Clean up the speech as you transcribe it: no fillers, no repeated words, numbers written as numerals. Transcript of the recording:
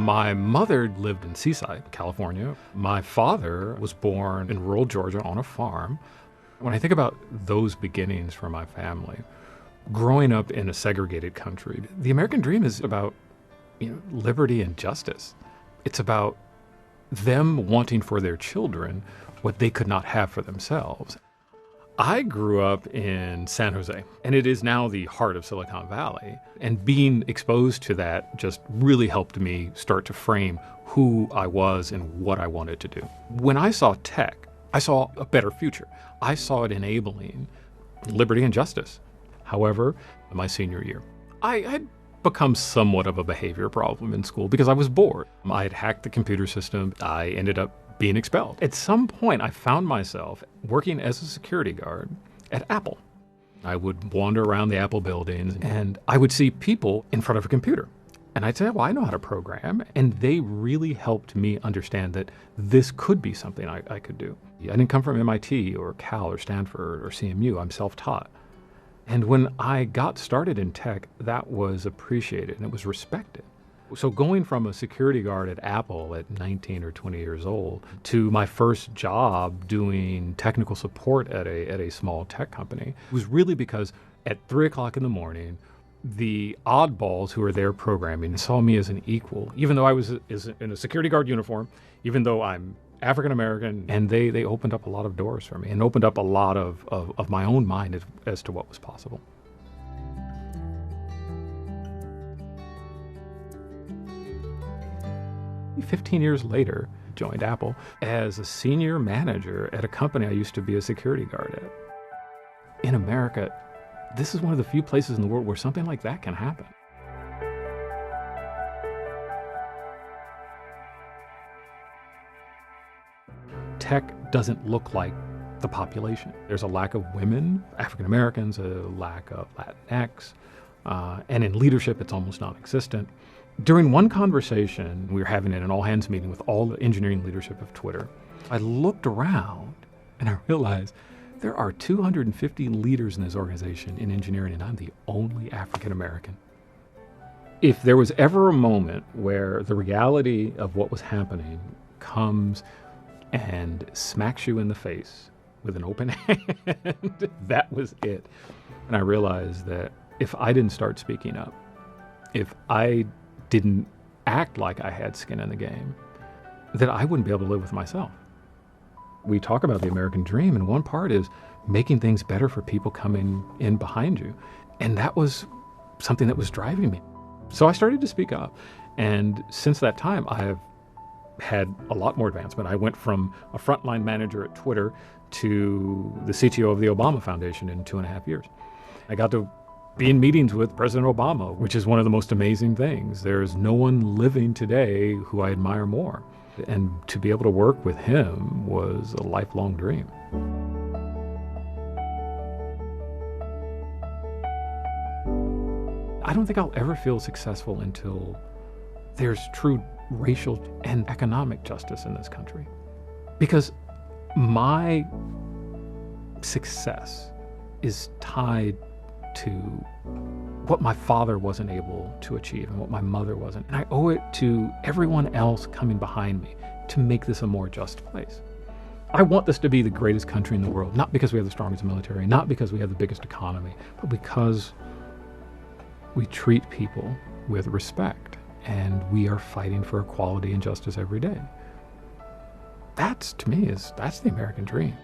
My mother lived in Seaside, California. My father was born in rural Georgia on a farm. When I think about those beginnings for my family, growing up in a segregated country, the American dream is about, liberty and justice. It's about them wanting for their children what they could not have for themselves. I grew up in San Jose, and it is now the heart of Silicon Valley. And being exposed to that just really helped me start to frame who I was and what I wanted to do. When I saw tech, I saw a better future. I saw it enabling liberty and justice. However, in my senior year, I had become somewhat of a behavior problem in school because I was bored. I had hacked the computer system. I ended up being expelled. At some point, I found myself working as a security guard at Apple. I would wander around the Apple buildings and I would see people in front of a computer. And I'd say, well, I know how to program. And they really helped me understand that this could be something I could do. I didn't come from MIT or Cal or Stanford or CMU. I'm self-taught. And when I got started in tech, that was appreciated and it was respected. So going from a security guard at Apple at 19 or 20 years old to my first job doing technical support at a small tech company was really because at 3 o'clock in the morning, the oddballs who were there programming saw me as an equal, even though I was in a security guard uniform, even though I'm African American, and they opened up a lot of doors for me and opened up a lot of my own mind as to what was possible. "15 years later, joined Apple as a senior manager at a company I used to be a security guard at. In America, this is one of the few places in the world where something like that can happen. Tech doesn't look like the population. There's a lack of women, African Americans, a lack of Latinx, and in leadership, it's almost non-existent. During one conversation we were having in an all-hands meeting with all the engineering leadership of Twitter, I looked around and I realized there are 250 leaders in this organization in engineering, and I'm the only African American. If there was ever a moment where the reality of what was happening comes and smacks you in the face with an open hand, that was it. And I realized that if I didn't start speaking up, if I didn't act like I had skin in the game, that I wouldn't be able to live with myself. We talk about the American dream, and one part is making things better for people coming in behind you. And that was something that was driving me. So I started to speak up. And since that time, I have had a lot more advancement. I went from a frontline manager at Twitter to the CTO of the Obama Foundation in 2.5 years. I got to be in meetings with President Obama, which is one of the most amazing things. There's no one living today who I admire more. And to be able to work with him was a lifelong dream. I don't think I'll ever feel successful until there's true racial and economic justice in this country. Because my success is tied to what my father wasn't able to achieve and what my mother wasn't. And I owe it to everyone else coming behind me to make this a more just place. I want this to be the greatest country in the world, not because we have the strongest military, not because we have the biggest economy, but because we treat people with respect and we are fighting for equality and justice every day. That's, to me, that's the American dream.